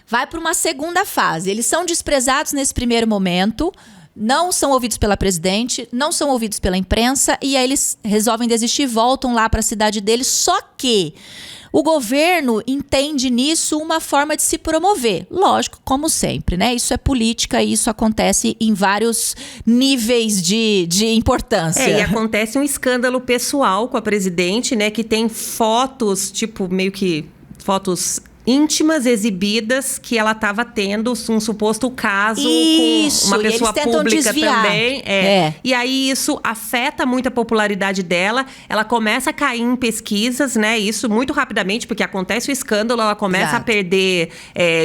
vai para uma segunda fase. Eles são desprezados nesse primeiro momento, não são ouvidos pela presidente, não são ouvidos pela imprensa, e aí eles resolvem desistir e voltam lá para a cidade deles, só que o governo entende nisso uma forma de se promover. Lógico, como sempre, né? Isso é política e isso acontece em vários níveis de importância. E acontece um escândalo pessoal com a presidente, né? Que tem fotos, tipo, meio que fotos íntimas exibidas que ela estava tendo um suposto caso com uma pessoa pública também. E aí isso afeta muito a popularidade dela. Ela começa a cair em pesquisas, né? Isso muito rapidamente, porque acontece o escândalo, ela começa a perder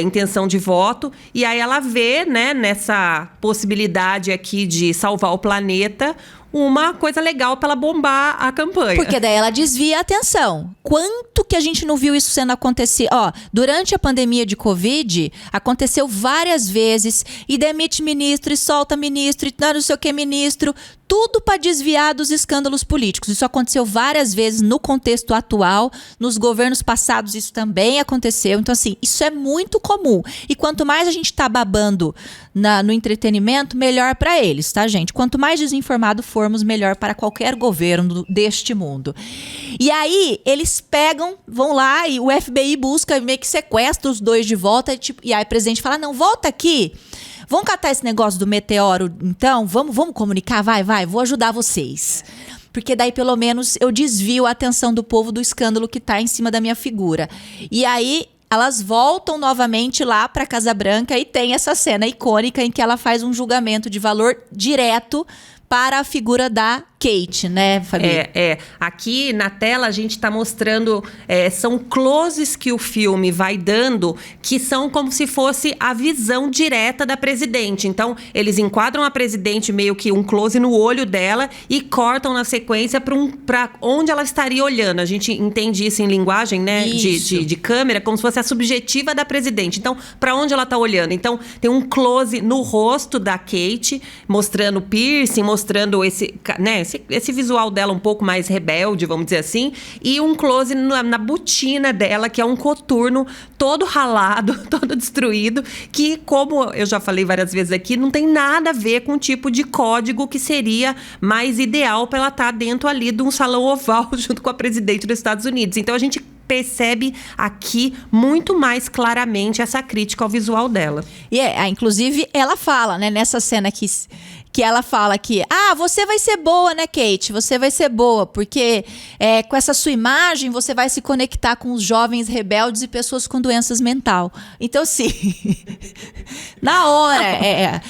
intenção de voto. E aí ela vê, né, nessa possibilidade aqui de salvar o planeta, uma coisa legal para ela bombar a campanha. Porque daí ela desvia a atenção. Quanto que a gente não viu isso sendo acontecer? Ó, durante a pandemia de Covid, aconteceu várias vezes, e demite ministro, e solta ministro, e não sei o que ministro, tudo para desviar dos escândalos políticos. Isso aconteceu várias vezes no contexto atual, nos governos passados isso também aconteceu. Então, assim, isso é muito comum. E quanto mais a gente tá babando no entretenimento, melhor para eles, tá, gente? Quanto mais desinformado formos, melhor para qualquer governo deste mundo. E aí, eles pegam, vão lá, e o FBI busca, meio que sequestra os dois de volta, e aí o presidente fala, não, volta aqui. Vamos catar esse negócio do meteoro, então? Vamos comunicar? Vai, vou ajudar vocês. Porque daí, pelo menos, eu desvio a atenção do povo do escândalo que tá em cima da minha figura. E aí, elas voltam novamente lá pra Casa Branca e tem essa cena icônica em que ela faz um julgamento de valor direto para a figura da Kate, né, Fabi? Aqui na tela a gente está mostrando, são closes que o filme vai dando, que são como se fosse a visão direta da presidente. Então, eles enquadram a presidente meio que um close no olho dela e cortam na sequência para onde ela estaria olhando. A gente entende isso em linguagem, né, de câmera, como se fosse a subjetiva da presidente. Então, para onde ela está olhando? Então, tem um close no rosto da Kate, mostrando o piercing, mostrando esse visual dela um pouco mais rebelde, vamos dizer assim, e um close na botina dela, que é um coturno todo ralado, todo destruído, que, como eu já falei várias vezes aqui, não tem nada a ver com o tipo de código que seria mais ideal para ela estar dentro ali de um salão oval junto com a presidente dos Estados Unidos. Então, a gente percebe aqui muito mais claramente essa crítica ao visual dela. E inclusive, ela fala, né, nessa cena que ela fala que, você vai ser boa, né, Kate? Você vai ser boa, porque com essa sua imagem você vai se conectar com os jovens rebeldes e pessoas com doenças mental. Então, sim, na hora,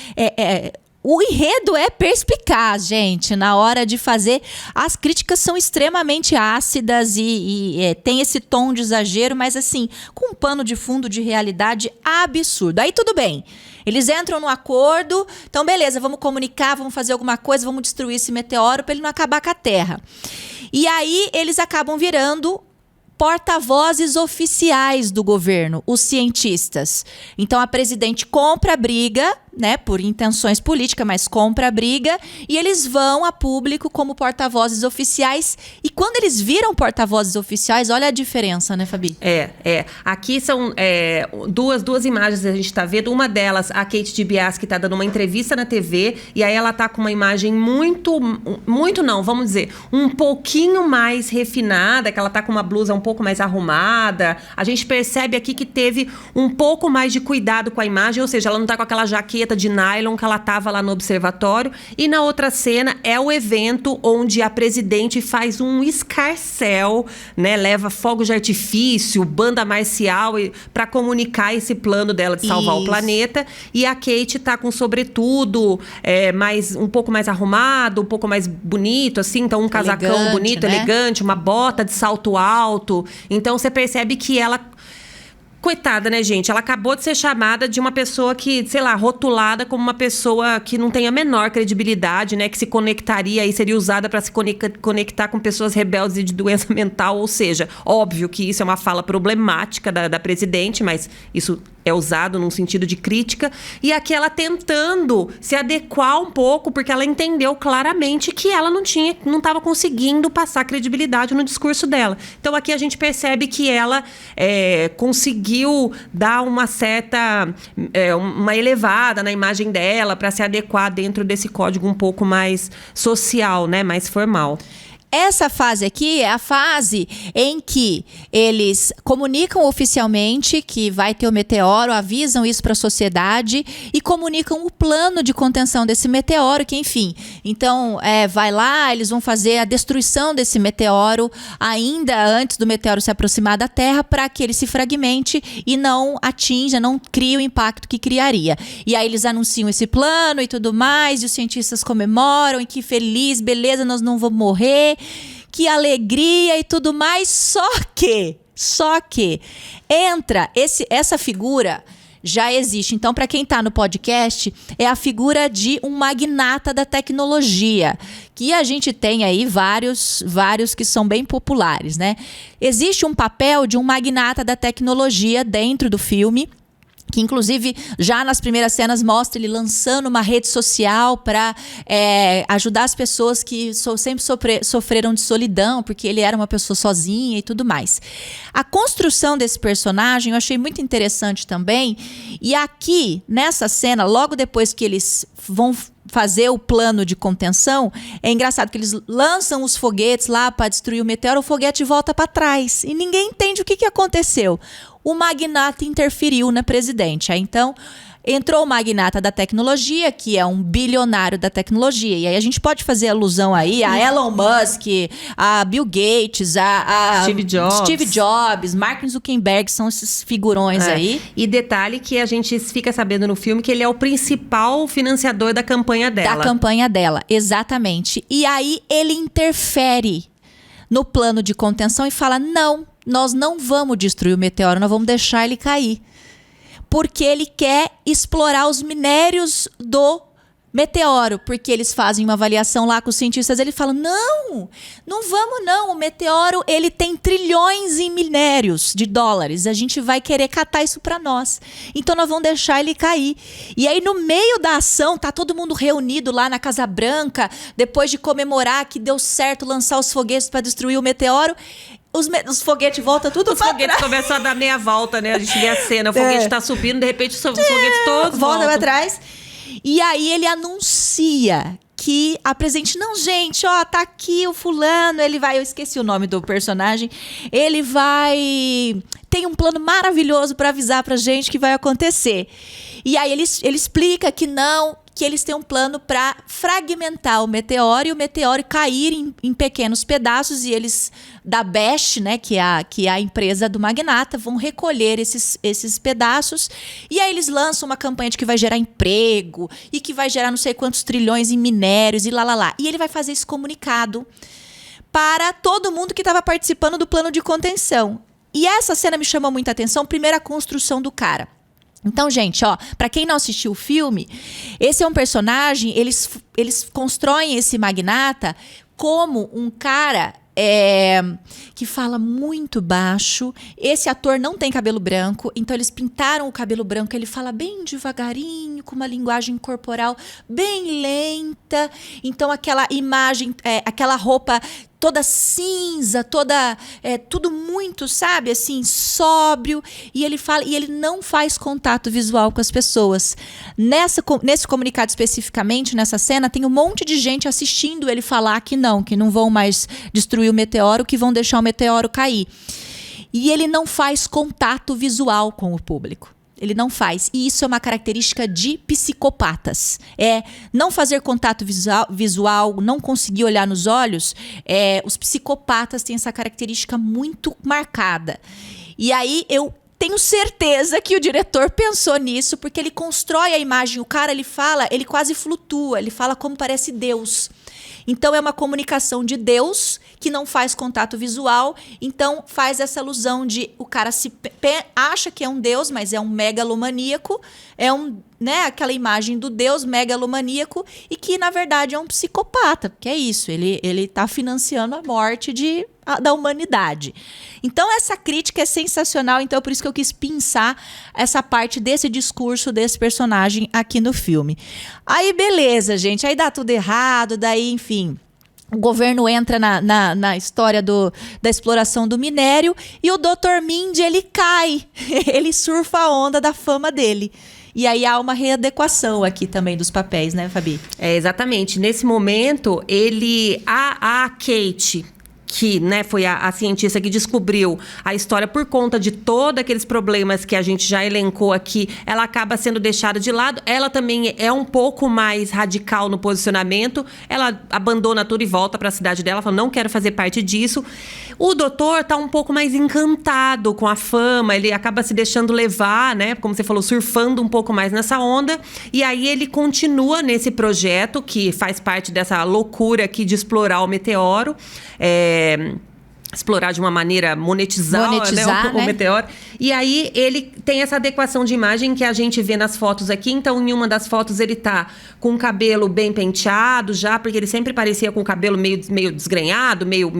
o enredo é perspicaz, gente, na hora de fazer. As críticas são extremamente ácidas e tem esse tom de exagero, mas assim, com um pano de fundo de realidade absurdo. Aí tudo bem, eles entram no acordo, então beleza, vamos comunicar, vamos fazer alguma coisa, vamos destruir esse meteoro para ele não acabar com a Terra. E aí eles acabam virando porta-vozes oficiais do governo, os cientistas. Então a presidente compra a briga, né, por intenções políticas, mas compra a briga, e eles vão a público como porta-vozes oficiais. E quando eles viram porta-vozes oficiais, olha a diferença, né, Fabi? Aqui são duas imagens que a gente está vendo. Uma delas, a Kate DiBiase, que está dando uma entrevista na TV, e aí ela está com uma imagem muito não, vamos dizer, um pouquinho mais refinada, que ela está com uma blusa um pouco mais arrumada. A gente percebe aqui que teve um pouco mais de cuidado com a imagem, ou seja, ela não está com aquela jaqueta de nylon que ela estava lá no observatório. E na outra cena é o evento onde a presidente faz um escarcéu, né? Leva fogos de artifício, banda marcial para comunicar esse plano dela de salvar o planeta. E a Kate tá com sobretudo um pouco mais arrumado, um pouco mais bonito, assim. Então, um casacão elegante, bonito, né? Elegante, uma bota de salto alto. Então, você percebe que ela... Coitada, né, gente? Ela acabou de ser chamada de uma pessoa que, sei lá, rotulada como uma pessoa que não tem a menor credibilidade, né? Que se conectaria e seria usada para se conectar com pessoas rebeldes e de doença mental. Ou seja, óbvio que isso é uma fala problemática da presidente, mas isso é usado num sentido de crítica, e aqui ela tentando se adequar um pouco, porque ela entendeu claramente que ela não estava conseguindo passar credibilidade no discurso dela. Então aqui a gente percebe que ela conseguiu dar uma certa, uma elevada na imagem dela para se adequar dentro desse código um pouco mais social, né, mais formal. Essa fase aqui é a fase em que eles comunicam oficialmente que vai ter o meteoro, avisam isso para a sociedade e comunicam o plano de contenção desse meteoro, que enfim, então vai lá, eles vão fazer a destruição desse meteoro ainda antes do meteoro se aproximar da Terra para que ele se fragmente e não atinja, não crie o impacto que criaria. E aí eles anunciam esse plano e tudo mais, e os cientistas comemoram, e que feliz, beleza, nós não vamos morrer. Que alegria e tudo mais, só que entra essa figura já existe. Então, para quem está no podcast, é a figura de um magnata da tecnologia, que a gente tem aí vários que são bem populares, né? Existe um papel de um magnata da tecnologia dentro do filme, que inclusive já nas primeiras cenas mostra ele lançando uma rede social para ajudar as pessoas que sempre sofreram de solidão, porque ele era uma pessoa sozinha e tudo mais. A construção desse personagem eu achei muito interessante também, e aqui nessa cena, logo depois que eles vão fazer o plano de contenção, é engraçado que eles lançam os foguetes lá para destruir o meteoro, o foguete volta para trás e ninguém entende o que aconteceu. O magnata interferiu na presidente. Aí, então, entrou o magnata da tecnologia, que é um bilionário da tecnologia. E aí a gente pode fazer alusão aí a Elon Musk, a Bill Gates, a Steve Jobs, Mark Zuckerberg, são esses figurões aí. E detalhe que a gente fica sabendo no filme que ele é o principal financiador da campanha dela. Da campanha dela, exatamente. E aí ele interfere no plano de contenção e fala, não, nós não vamos destruir o meteoro, nós vamos deixar ele cair. Porque ele quer explorar os minérios do meteoro. Porque eles fazem uma avaliação lá com os cientistas, ele fala, não vamos não, o meteoro ele tem trilhões em minérios de dólares, a gente vai querer catar isso para nós. Então nós vamos deixar ele cair. E aí no meio da ação, tá todo mundo reunido lá na Casa Branca, depois de comemorar que deu certo lançar os foguetes para destruir o meteoro, os foguetes voltam tudo para trás. Os foguetes começam a dar meia volta, né? A gente vê a cena, o foguete tá subindo, de repente os foguetes todos voltam para trás. E aí ele anuncia que a presidente, não, gente, ó, tá aqui o fulano, ele vai, eu esqueci o nome do personagem, ele vai, tem um plano maravilhoso para avisar pra gente que vai acontecer. E aí ele explica que não, que eles têm um plano para fragmentar o meteoro e o meteoro cair em pequenos pedaços, e eles, da Best, né, que é a empresa do magnata, vão recolher esses pedaços, e aí eles lançam uma campanha de que vai gerar emprego e que vai gerar não sei quantos trilhões em minérios e lá. E ele vai fazer esse comunicado para todo mundo que estava participando do plano de contenção. E essa cena me chamou muita atenção, primeiro a construção do cara. Então, gente, ó, pra quem não assistiu o filme, esse é um personagem, eles constroem esse magnata como um cara que fala muito baixo. Esse ator não tem cabelo branco, então eles pintaram o cabelo branco, ele fala bem devagarinho, com uma linguagem corporal bem lenta. Então aquela imagem, aquela roupa toda cinza, tudo muito, sabe, assim, sóbrio, e ele fala, e ele não faz contato visual com as pessoas. Nesse comunicado especificamente, nessa cena, tem um monte de gente assistindo ele falar que não vão mais destruir o meteoro, que vão deixar o meteoro cair. E ele não faz contato visual com o público. Ele não faz. E isso é uma característica de psicopatas. Não fazer contato visual, não conseguir olhar nos olhos. Os psicopatas têm essa característica muito marcada. E aí eu tenho certeza que o diretor pensou nisso, porque ele constrói a imagem. O cara, ele fala, ele quase flutua. Ele fala como parece Deus. Então é uma comunicação de Deus que não faz contato visual, então faz essa alusão de o cara acha que é um Deus, mas é um megalomaníaco, né, aquela imagem do Deus megalomaníaco e que, na verdade, é um psicopata, porque é isso, ele tá financiando a morte da humanidade. Então, essa crítica é sensacional, então é por isso que eu quis pensar essa parte desse discurso desse personagem aqui no filme. Aí, beleza, gente, aí dá tudo errado, daí, enfim... O governo entra na história da exploração do minério e o Dr. Mindy, ele cai. Ele surfa a onda da fama dele. E aí há uma readequação aqui também dos papéis, né, Fabi? Exatamente. Nesse momento, a Kate... que, né, foi a cientista que descobriu a história por conta de todos aqueles problemas que a gente já elencou aqui, ela acaba sendo deixada de lado. Ela também é um pouco mais radical no posicionamento. Ela abandona tudo e volta para a cidade dela, fala, não quero fazer parte disso. O doutor tá um pouco mais encantado com a fama, ele acaba se deixando levar, né, como você falou, surfando um pouco mais nessa onda. E aí ele continua nesse projeto, que faz parte dessa loucura aqui de explorar o meteoro. Explorar de uma maneira monetizar né, o meteoro. E aí ele tem essa adequação de imagem que a gente vê nas fotos aqui. Então, em uma das fotos ele tá com o cabelo bem penteado já, porque ele sempre parecia com o cabelo meio desgrenhado, meio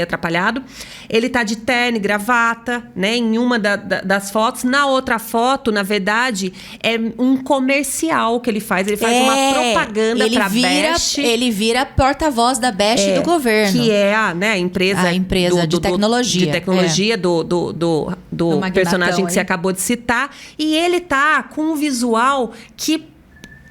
atrapalhado. Ele tá de terno e gravata, né, em uma das fotos. Na outra foto, na verdade, é um comercial que ele faz. Ele faz uma propaganda pra Bech. Ele vira porta-voz da Bech do governo. Que é a empresa de tecnologia. De tecnologia do personagem que você acabou de citar. E ele tá com um visual que...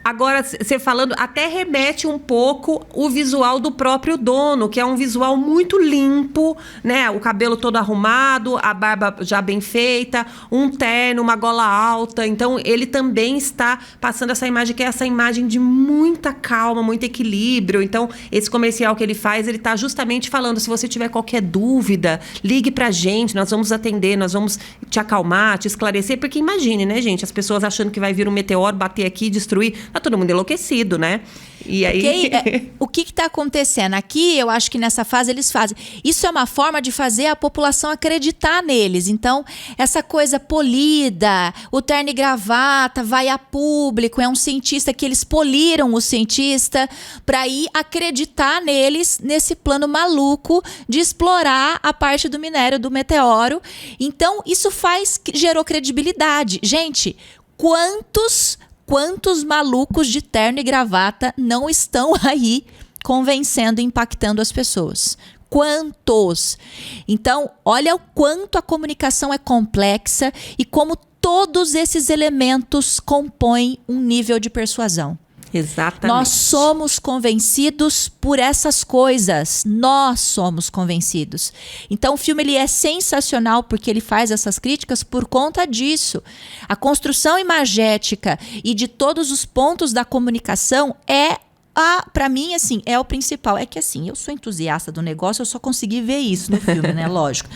Agora, você falando, até remete um pouco o visual do próprio dono, que é um visual muito limpo, né? O cabelo todo arrumado, a barba já bem feita, um terno, uma gola alta. Então, ele também está passando essa imagem, que é essa imagem de muita calma, muito equilíbrio. Então, esse comercial que ele faz, ele está justamente falando, se você tiver qualquer dúvida, ligue pra gente, nós vamos atender, nós vamos te acalmar, te esclarecer. Porque imagine, né, gente? As pessoas achando que vai vir um meteoro, bater aqui, destruir... Tá todo mundo enlouquecido, né? E aí... o que está acontecendo? Aqui, eu acho que nessa fase eles fazem. Isso é uma forma de fazer a população acreditar neles. Então, essa coisa polida, o terno e gravata, vai a público, é um cientista que eles poliram o cientista para ir acreditar neles nesse plano maluco de explorar a parte do minério do meteoro. Então, isso gerou credibilidade. Gente, quantos malucos de terno e gravata não estão aí convencendo, impactando as pessoas? Quantos? Então, olha o quanto a comunicação é complexa e como todos esses elementos compõem um nível de persuasão. Exatamente. Nós somos convencidos por essas coisas. Nós somos convencidos. Então, o filme ele é sensacional porque ele faz essas críticas por conta disso. A construção imagética e de todos os pontos da comunicação para mim, assim, é o principal. É que, assim, eu sou entusiasta do negócio, eu só consegui ver isso no filme, né? Lógico.